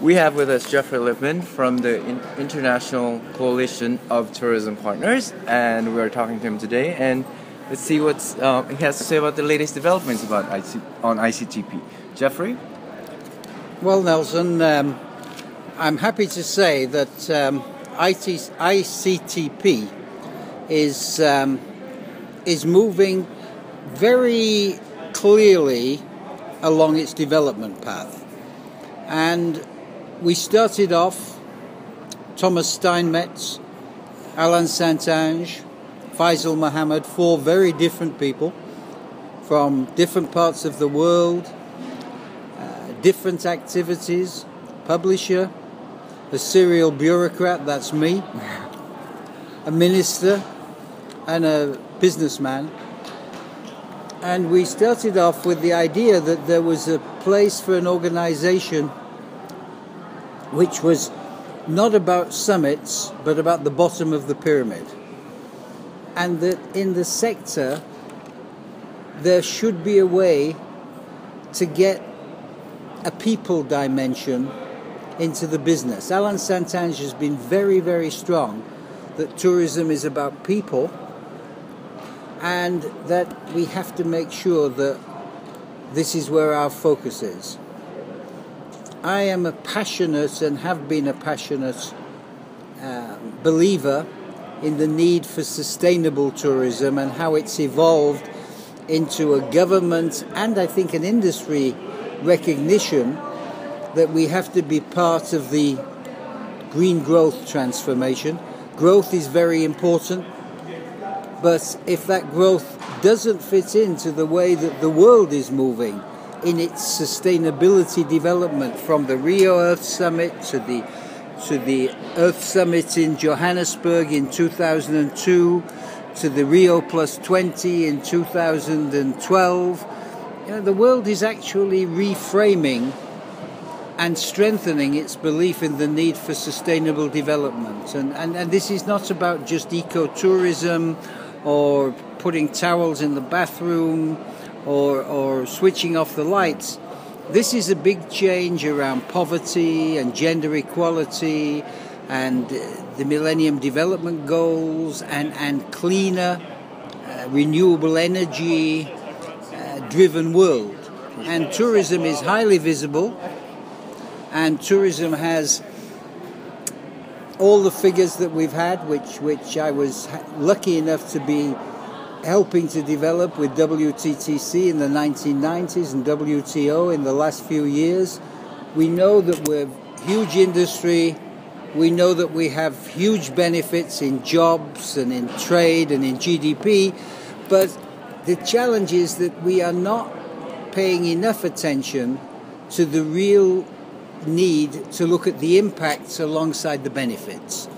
We have with us Geoffrey Lipman from the International Coalition of Tourism Partners, and we are talking to him today. And let's see what he has to say about the latest developments about on ICTP. Geoffrey? Well, Nelson, I'm happy to say that ICTP is moving very clearly along its development path. And we started off, Thomas Steinmetz, Alain Saint-Ange, Faisal Mohammed, 4 very different people from different parts of the world, different activities, publisher, a serial bureaucrat, that's me, a minister, and a businessman. And we started off with the idea that there was a place for an organization which was not about summits, but about the bottom of the pyramid. And that in the sector, there should be a way to get a people dimension into the business. Alain Saint-Ange has been very, very strong that tourism is about people, and that we have to make sure that this is where our focus is. I am a passionate and have been a passionate believer in the need for sustainable tourism and how it's evolved into a government and I think an industry recognition that we have to be part of the green growth transformation. Growth is very important, but if that growth doesn't fit into the way that the world is moving in its sustainability development, from the Rio Earth Summit to the Earth Summit in Johannesburg in 2002 to the Rio Plus 20 in 2012, the world is actually reframing and strengthening its belief in the need for sustainable development. And this is not about just ecotourism or putting towels in the bathroom or switching off the lights. This is a big change around poverty and gender equality and the Millennium Development Goals and cleaner, renewable energy driven world. And tourism is highly visible, and tourism has all the figures that we've had, which I was lucky enough to be helping to develop with WTTC in the 1990s and WTO in the last few years. We know that we're huge industry. We know that we have huge benefits in jobs and in trade and in GDP. But the challenge is that we are not paying enough attention to the real need to look at the impacts alongside the benefits.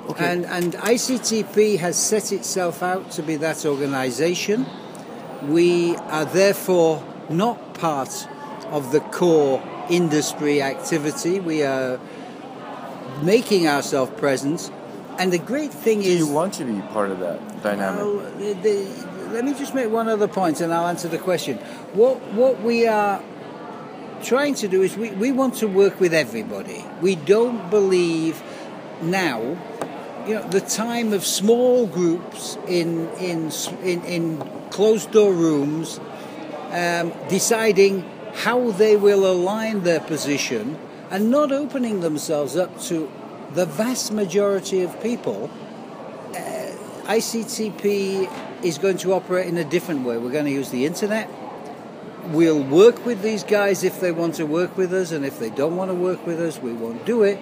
Okay. And ICTP has set itself out to be that organization. We are therefore not part of the core industry activity. We are making ourselves present. And the great thing is... Do you want to be part of that dynamic? Well, let me just make one other point and I'll answer the question. What we are trying to do is we want to work with everybody. We don't believe now, the time of small groups in closed door rooms deciding how they will align their position and not opening themselves up to the vast majority of people. ICTP is going to operate in a different way. We're going to use the internet. We'll work with these guys if they want to work with us, and if they don't want to work with us, we won't do it.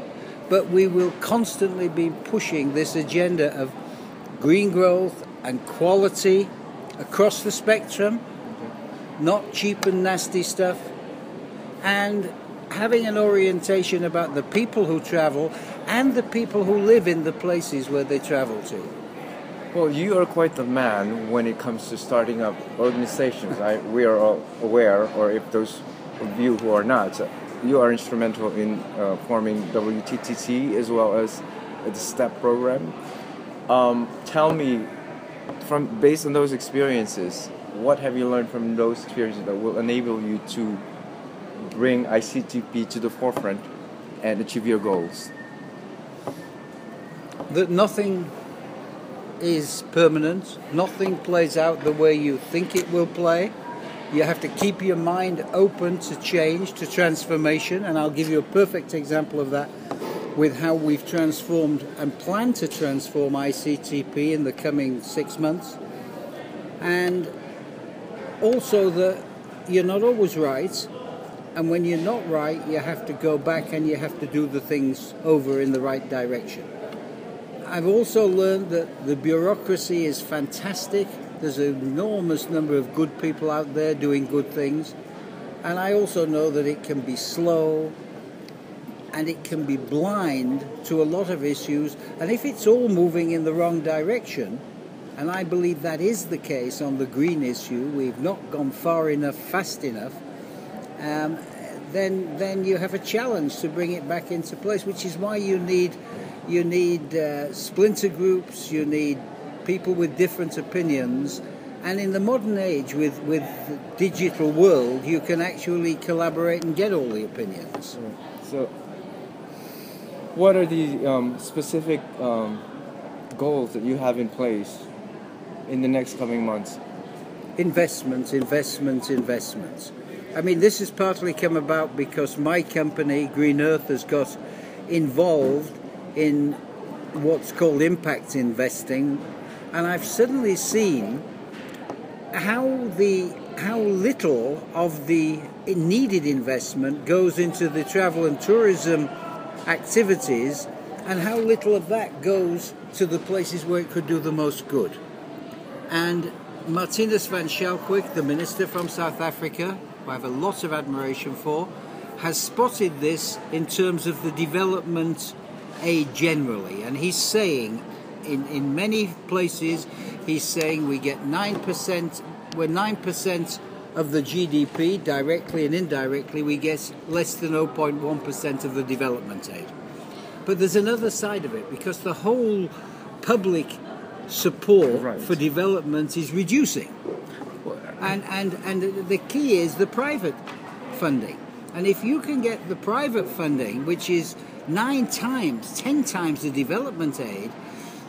But we will constantly be pushing this agenda of green growth and quality across the spectrum, not cheap and nasty stuff, and having an orientation about the people who travel and the people who live in the places where they travel to. Well, you are quite the man when it comes to starting up organizations. We are all aware, or if those of you who are not, you are instrumental in forming WTTC as well as the STEP program. Tell me, based on those experiences, what have you learned from those experiences that will enable you to bring ICTP to the forefront and achieve your goals? That nothing is permanent, nothing plays out the way you think it will play. You have to keep your mind open to change, to transformation, and I'll give you a perfect example of that with how we've transformed and plan to transform ICTP in the coming 6 months. And also that you're not always right, and when you're not right, you have to go back and you have to do the things over in the right direction. I've also learned that the bureaucracy is fantastic. There's an enormous number of good people out there doing good things. And I also know that it can be slow and it can be blind to a lot of issues. And if it's all moving in the wrong direction, and I believe that is the case on the green issue, we've not gone far enough, fast enough, then you have a challenge to bring it back into place, which is why you need splinter groups, you need people with different opinions, and in the modern age with the digital world, you can actually collaborate and get all the opinions. So, what are the specific goals that you have in place in the next coming months? Investment. I mean, this has partly come about because my company, Green Earth, has got involved in what's called impact investing, and I've suddenly seen how little of the needed investment goes into the travel and tourism activities, and how little of that goes to the places where it could do the most good. And Martinus van Schalkwijk, the minister from South Africa, who I have a lot of admiration for, has spotted this in terms of the development aid generally, and he's saying in many places, he's saying we get 9%, we're 9% of the GDP, directly and indirectly, we get less than 0.1% of the development aid. But there's another side of it, because the whole public support for development is reducing. And the key is the private funding. And if you can get the private funding, which is 9 times, 10 times the development aid,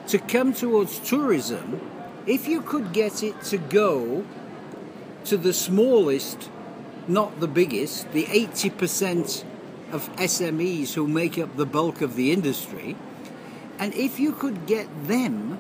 to come towards tourism, if you could get it to go to the smallest, not the biggest, the 80% of SMEs who make up the bulk of the industry, and if you could get them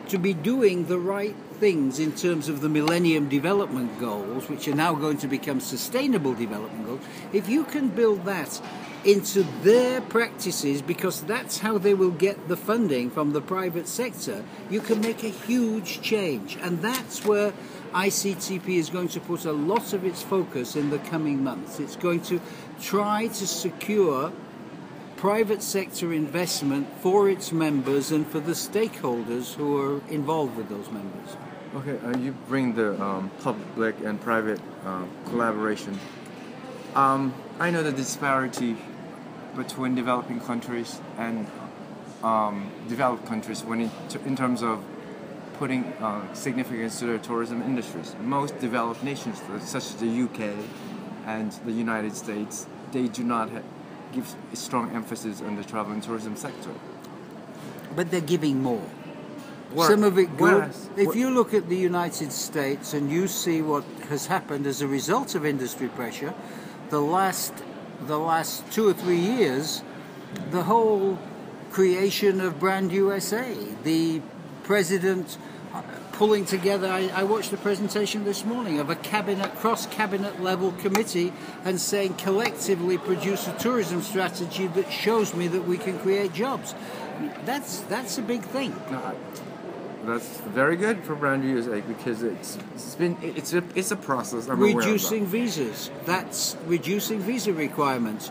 to be doing the right things in terms of the Millennium Development Goals, which are now going to become Sustainable Development Goals, if you can build that into their practices, because that's how they will get the funding from the private sector, you can make a huge change. And that's where ICTP is going to put a lot of its focus in the coming months. It's going to try to secure private sector investment for its members and for the stakeholders who are involved with those members. Okay, you bring the public and private collaboration. I know the disparity between developing countries and developed countries in terms of putting significance to their tourism industries. Most developed nations, such as the UK and the United States, they do not give a strong emphasis on the travel and tourism sector. But they're giving more. Some of it good. If you look at the United States and you see what has happened as a result of industry pressure, the last 2 or 3 years, the whole creation of Brand USA, the president pulling together, I watched the presentation this morning of a cross-cabinet level committee and saying collectively produce a tourism strategy that shows me that we can create jobs. That's a big thing. That's very good for Brand USA, because it's a process. Reducing visas. That's reducing visa requirements.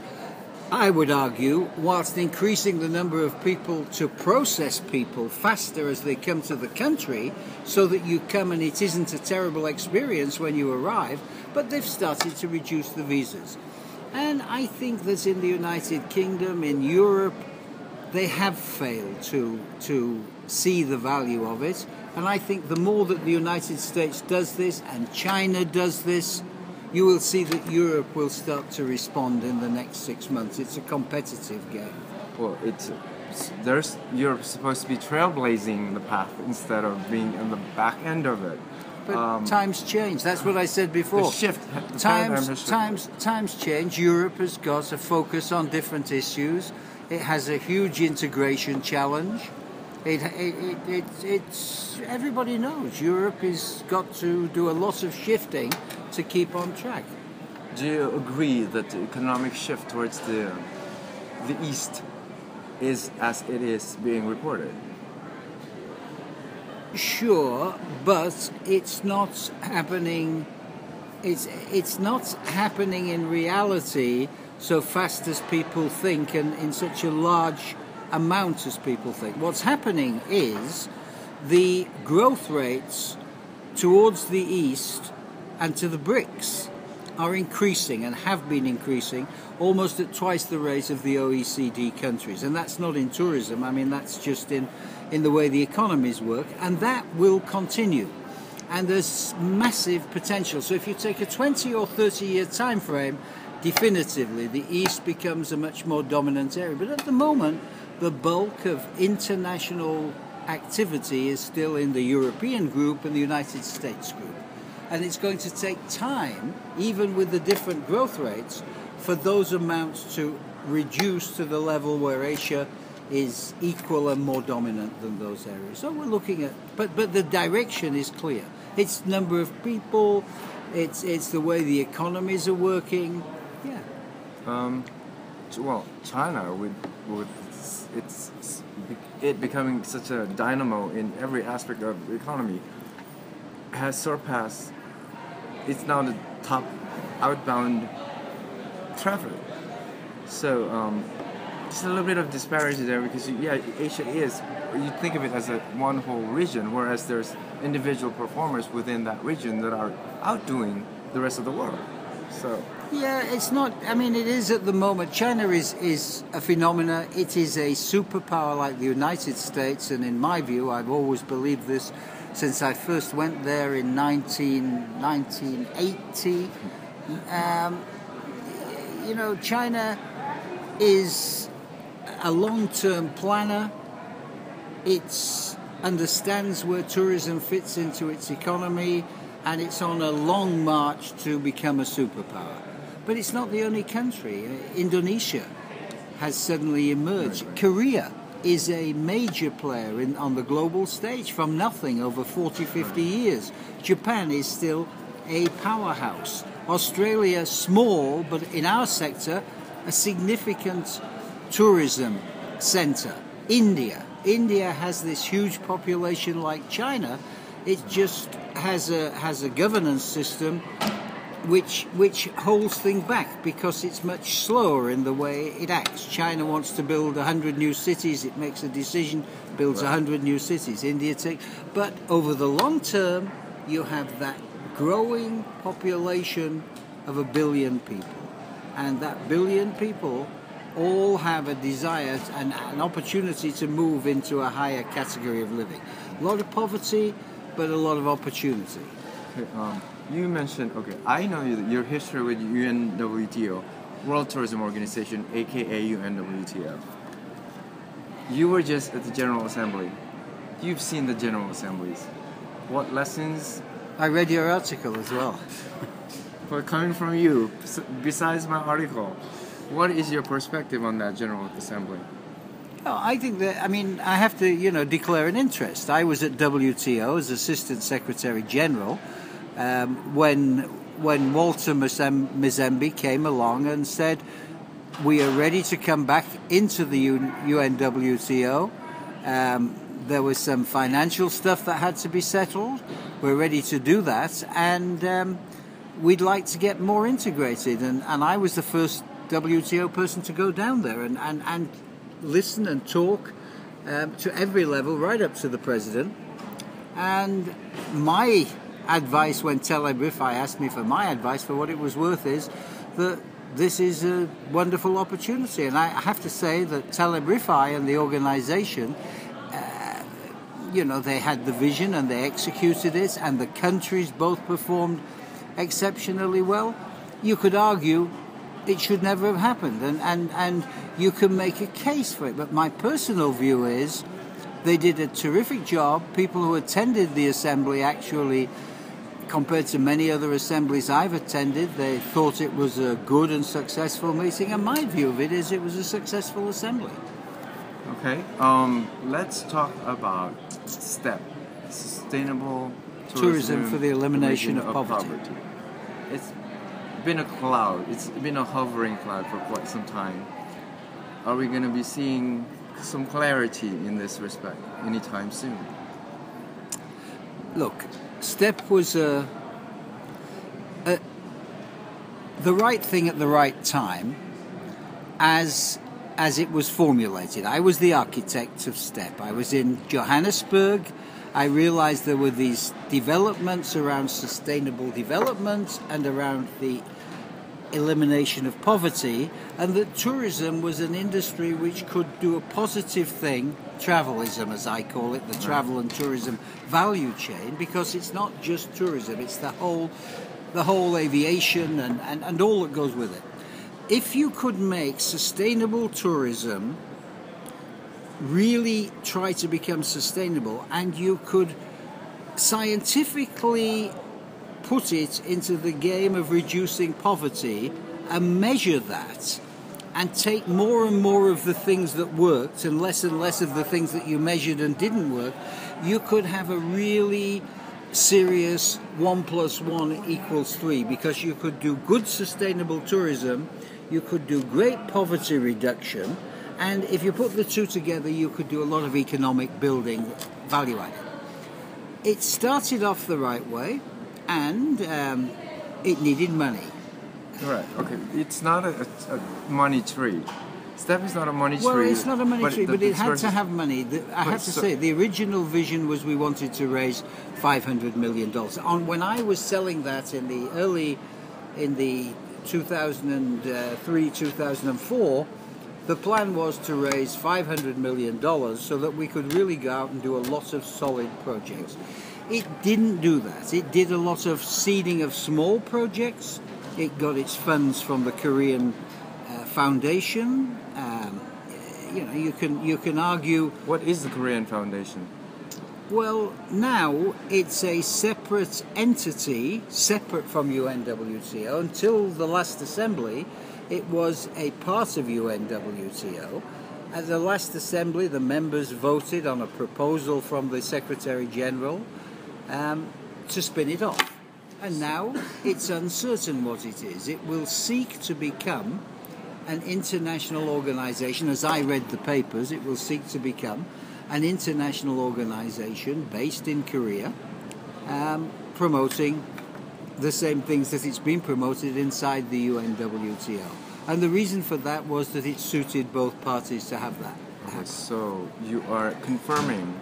I would argue, whilst increasing the number of people to process people faster as they come to the country, so that you come and it isn't a terrible experience when you arrive, but they've started to reduce the visas. And I think that in the United Kingdom, in Europe, they have failed to see the value of it. And I think the more that the United States does this and China does this, you will see that Europe will start to respond in the next 6 months. It's a competitive game. Well, Europe's supposed to be trailblazing the path instead of being on the back end of it. But times change. That's what I said before. The shift. The paradigm has shifted. Times change. Europe has got a focus on different issues. It has a huge integration challenge. It's everybody knows Europe has got to do a lot of shifting to keep on track. Do you agree that the economic shift towards the East is as it is being reported? Sure, but it's not happening. It's not happening in reality so fast as people think, and in such a large amount as people think. What's happening is the growth rates towards the East and to the BRICS are increasing and have been increasing almost at twice the rate of the OECD countries. And that's not in tourism. I mean, that's just in the way the economies work. And that will continue. And there's massive potential. So if you take a 20 or 30 year time frame, definitively the East becomes a much more dominant area. But at the moment, the bulk of international activity is still in the European group and the United States group. And it's going to take time, even with the different growth rates, for those amounts to reduce to the level where Asia is equal and more dominant than those areas. So we're looking at, but the direction is clear. It's number of people, it's the way the economies are working. Yeah. Well, China with it becoming such a dynamo in every aspect of the economy has surpassed. It's now the top outbound traffic. So just a little bit of disparity there, because Asia is, you think of it as a one whole region, whereas there's individual performers within that region that are outdoing the rest of the world. So yeah, it's not. I mean, it is at the moment. China is a phenomena. It is a superpower like the United States, and in my view, I've always believed this since I first went there in 1980. China is a long-term planner. It understands where tourism fits into its economy, and it's on a long march to become a superpower. But it's not the only country. Indonesia has suddenly emerged. Right. Korea is a major player on the global stage from nothing over 40, 50 years. Japan is still a powerhouse. Australia, small, but in our sector, a significant tourism centre. India has this huge population like China. It just has a governance system which holds things back because it's much slower in the way it acts. China wants to build 100 new cities. It makes a decision, builds 100 new cities. India takes... But over the long term, you have that growing population of 1 billion people. And that 1 billion people all have a desire and an opportunity to move into a higher category of living. A lot of poverty, but a lot of opportunity. Okay, you mentioned, I know your history with UNWTO, World Tourism Organization, aka UNWTO. You were just at the General Assembly. You've seen the General Assemblies. What lessons? I read your article as well. But coming from you, besides my article, what is your perspective on that General Assembly? Oh, I think that, I have to, declare an interest. I was at WTO as Assistant Secretary General when Walter Mzembe came along and said, we are ready to come back into the UNWTO. There was some financial stuff that had to be settled. We're ready to do that. And we'd like to get more integrated. And I was the first WTO person to go down there and listen and talk to every level, right up to the president. And my advice when Tel Aviv asked me for my advice for what it was worth is that this is a wonderful opportunity. And I have to say that Tel Aviv and the organization, they had the vision and they executed it, and the countries both performed exceptionally well, you could argue it should never have happened, and you can make a case for it. But my personal view is they did a terrific job. People who attended the assembly actually, compared to many other assemblies I've attended, they thought it was a good and successful meeting, and my view of it is it was a successful assembly. Okay, let's talk about STEP, Sustainable Tourism for the Elimination of Poverty. It's been a cloud, it's been a hovering cloud for quite some time. Are we going to be seeing some clarity in this respect anytime soon? Look, STEP was the right thing at the right time as it was formulated. I was the architect of STEP. I was in Johannesburg. I realized there were these developments around sustainable development and around the elimination of poverty, and that tourism was an industry which could do a positive thing, travelism as I call it, the travel and tourism value chain, because it's not just tourism, it's the whole aviation and all that goes with it. If you could make sustainable tourism really try to become sustainable, and you could scientifically put it into the game of reducing poverty and measure that, and take more and more of the things that worked and less of the things that you measured and didn't work, you could have a really serious 1 + 1 = 3, because you could do good sustainable tourism, you could do great poverty reduction, and if you put the two together, you could do a lot of economic building value added. It started off the right way, and it needed money. Right, okay. It's not a money tree. STEP is not a money tree. Well, it's not a money tree, but it had to have money. I have to say, the original vision was we wanted to raise $500 million. When I was selling that in the 2003, 2004, the plan was to raise $500 million so that we could really go out and do a lot of solid projects. It didn't do that. It did a lot of seeding of small projects. It got its funds from the Korean Foundation. You can argue. What is the Korean Foundation? Well, now it's a separate entity, separate from UNWTO. Until the last assembly, it was a part of UNWTO. At the last assembly, the members voted on a proposal from the Secretary General to spin it off. And now it's uncertain what it is. It will seek to become an international organization. As I read the papers, it will seek to become an international organization based in Korea, promoting the same things that it's been promoted inside the UNWTO. And the reason for that was that it suited both parties to have that. Okay, so you are confirming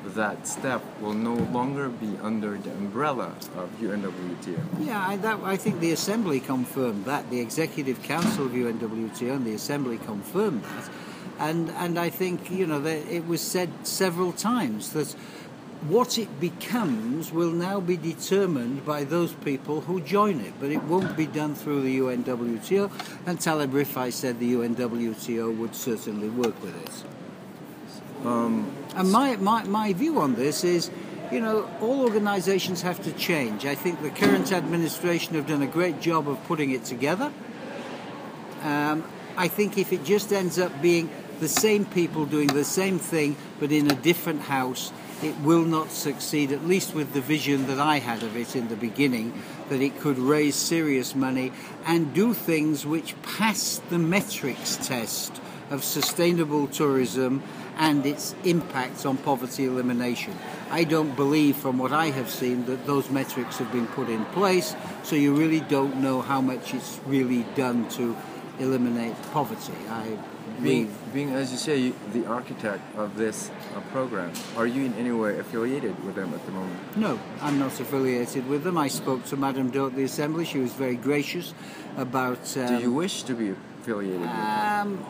that STEP will no longer be under the umbrella of UNWTO. Yeah, I think the Assembly confirmed that. The Executive Council of UNWTO and the Assembly confirmed that. And I think, it was said several times that what it becomes will now be determined by those people who join it, but it won't be done through the UNWTO. And Taleb Rifai said the UNWTO would certainly work with it. And my view on this is, all organizations have to change. I think the current administration have done a great job of putting it together. I think if it just ends up being the same people doing the same thing but in a different house, it will not succeed, at least with the vision that I had of it in the beginning, that it could raise serious money and do things which pass the metrics test of sustainable tourism and its impact on poverty elimination. I don't believe, from what I have seen, that those metrics have been put in place, so you really don't know how much it's really done to eliminate poverty. Being, as you say, the architect of this program, are you in any way affiliated with them at the moment? No, I'm not affiliated with them. I spoke to Madame Doe at the Assembly. She was very gracious about... Do you wish to be affiliated with them?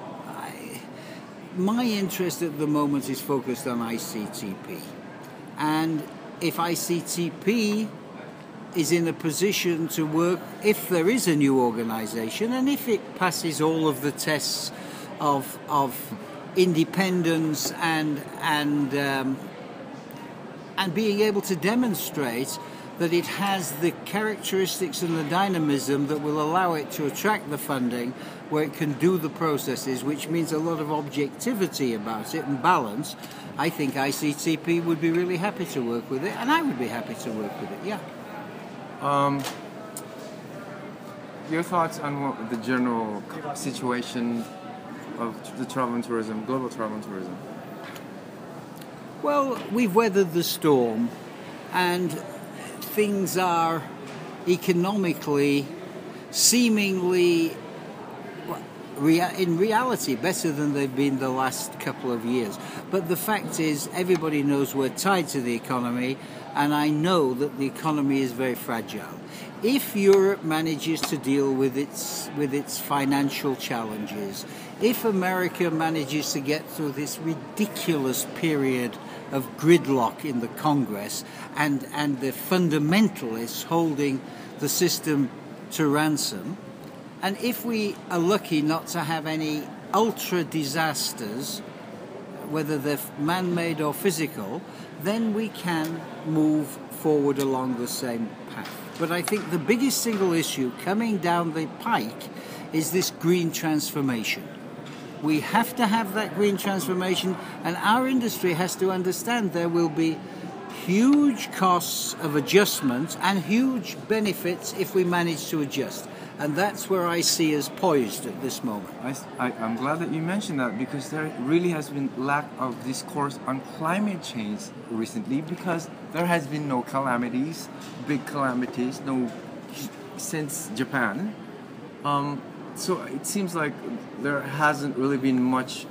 My interest at the moment is focused on ICTP. And if ICTP is in a position to work if there is a new organization and if it passes all of the tests of independence and being able to demonstrate that it has the characteristics and the dynamism that will allow it to attract the funding, where it can do the processes, which means a lot of objectivity about it and balance. I think ICTP would be really happy to work with it, and I would be happy to work with it, yeah. Your thoughts on what the general situation of the travel and tourism, global travel and tourism? Well, we've weathered the storm, and things are economically, seemingly, in reality, better than they've been the last couple of years. But the fact is, everybody knows we're tied to the economy, and I know that the economy is very fragile. If Europe manages to deal with its financial challenges, if America manages to get through this ridiculous period of gridlock in the Congress and the fundamentalists holding the system to ransom, and if we are lucky not to have any ultra disasters, whether they're man-made or physical, then we can move forward along the same path. But I think the biggest single issue coming down the pike is this green transformation. We have to have that green transformation, and our industry has to understand there will be huge costs of adjustment and huge benefits if we manage to adjust. And that's where I see us poised at this moment. I'm glad that you mentioned that, because there really has been lack of discourse on climate change recently, because there has been no calamities, big calamities, since Japan. So it seems like there hasn't really been much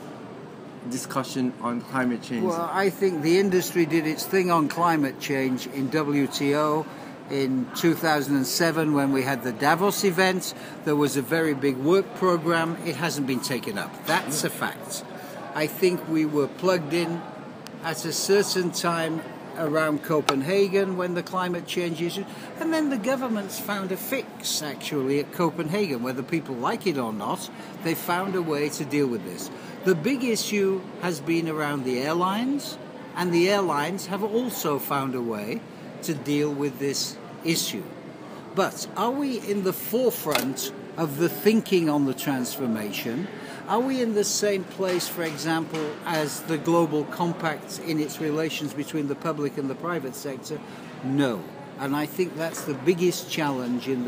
discussion on climate change. Well, I think the industry did its thing on climate change in WTO. In 2007, when we had the Davos event, there was a very big work program. It hasn't been taken up. That's a fact. I think we were plugged in at a certain time around Copenhagen when the climate change issue, and then the governments found a fix actually at Copenhagen. Whether people like it or not, they found a way to deal with this. The big issue has been around the airlines, and the airlines have also found a way to deal with this issue. But are we in the forefront of the thinking on the transformation? Are we in the same place, for example, as the global compact in its relations between the public and the private sector? No. And I think that's the biggest challenge in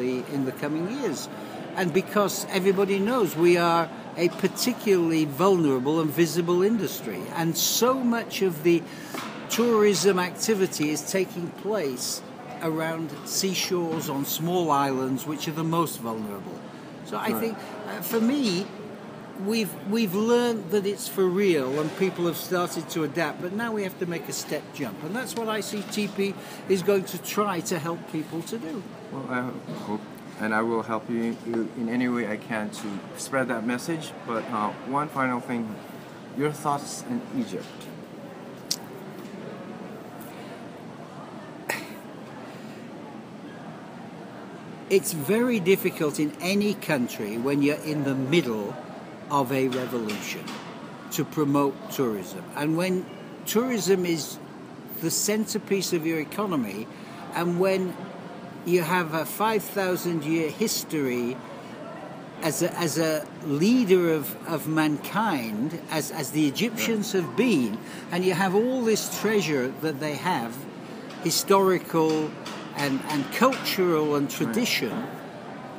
the coming years. And because everybody knows we are a particularly vulnerable and visible industry, and so much of the tourism activity is taking place around seashores on small islands, which are the most vulnerable. So I think, for me, we've learned that it's for real, and people have started to adapt. But now we have to make a step jump, and that's what ICTP is going to try to help people to do. Well, I hope, and I will help you in any way I can to spread that message. But one final thing: your thoughts on Egypt. It's very difficult in any country when you're in the middle of a revolution to promote tourism. And when tourism is the centerpiece of your economy, and when you have a 5,000-year history as a leader of mankind, as the Egyptians have been, and you have all this treasure that they have, historical and cultural and tradition,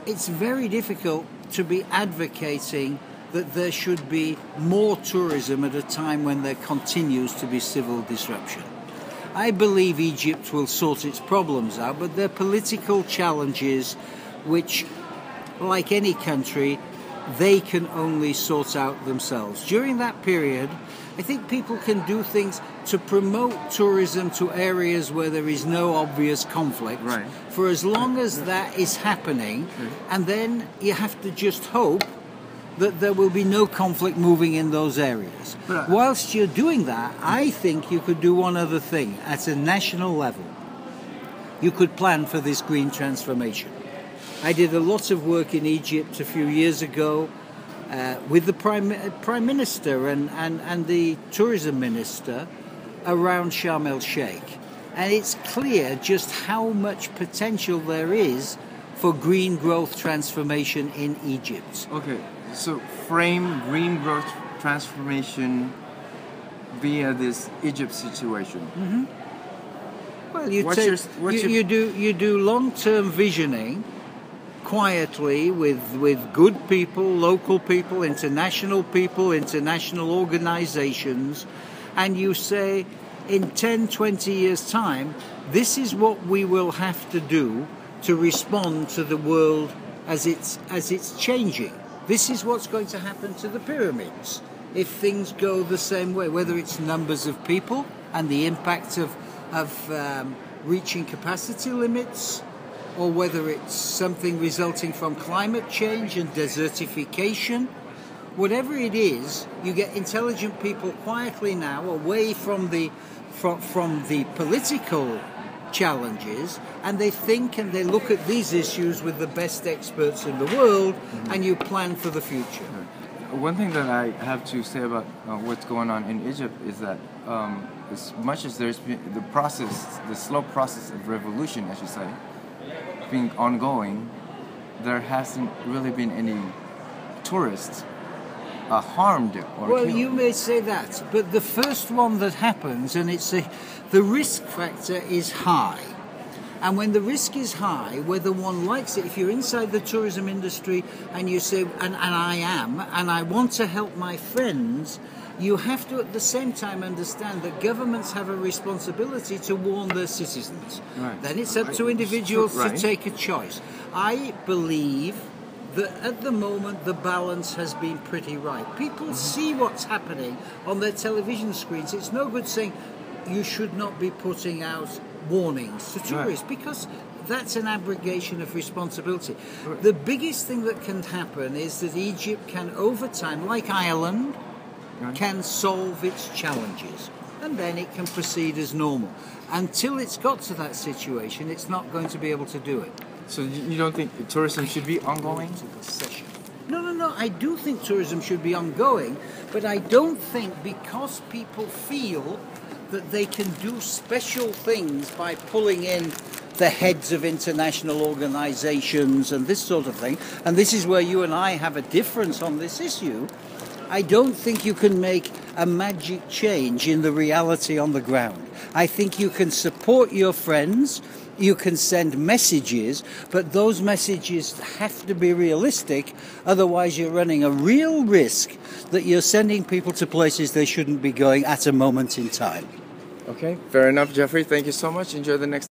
it's very difficult to be advocating that there should be more tourism at a time when there continues to be civil disruption. I believe Egypt will sort its problems out, but there are political challenges which, like any country, they can only sort out themselves. During that period, I think people can do things to promote tourism to areas where there is no obvious conflict, right, for as long as that is happening, and then you have to just hope that there will be no conflict moving in those areas. Whilst you're doing that, I think you could do one other thing at a national level. you could plan for this green transformation. I did a lot of work in Egypt a few years ago with the Prime Minister and the Tourism Minister around Sharm el-Sheikh. And it's clear just how much potential there is for green growth transformation in Egypt. Okay, so frame green growth transformation via this Egypt situation. Mm-hmm. Well, you do long-term visioning quietly with good people, local people, international organizations, and you say, in 10, 20 years' time, this is what we will have to do to respond to the world as it's changing. This is what's going to happen to the pyramids if things go the same way, whether it's numbers of people and the impact of reaching capacity limits, or whether it's something resulting from climate change and desertification. Whatever it is, you get intelligent people quietly now away from the political challenges, and they think and they look at these issues with the best experts in the world, and you plan for the future. One thing that I have to say about what's going on in Egypt is that as much as there's been the slow process of revolution, as you say, being ongoing, there hasn't really been any tourists harmed or well, killed. You may say that, but the first one that happens, and the risk factor is high. And when the risk is high, whether one likes it, if you're inside the tourism industry and you say, and I am, and I want to help my friends, you have to at the same time understand that governments have a responsibility to warn their citizens. Right. Then it's up to individuals to take a choice. I believe that at the moment the balance has been pretty right. People see what's happening on their television screens. It's no good saying you should not be putting out warnings to tourists, because that's an abrogation of responsibility. The biggest thing that can happen is that Egypt can, over time, like Ireland, can solve its challenges, and then it can proceed as normal. Until it's got to that situation, it's not going to be able to do it. So you don't think tourism should be ongoing? No. I do think tourism should be ongoing, but I don't think because people feel that they can do special things by pulling in the heads of international organizations and this sort of thing, and this is where you and I have a difference on this issue. I don't think you can make a magic change in the reality on the ground. I think you can support your friends, you can send messages, but those messages have to be realistic, otherwise you're running a real risk that you're sending people to places they shouldn't be going at a moment in time. Okay, fair enough, Geoffrey. Thank you so much. Enjoy the next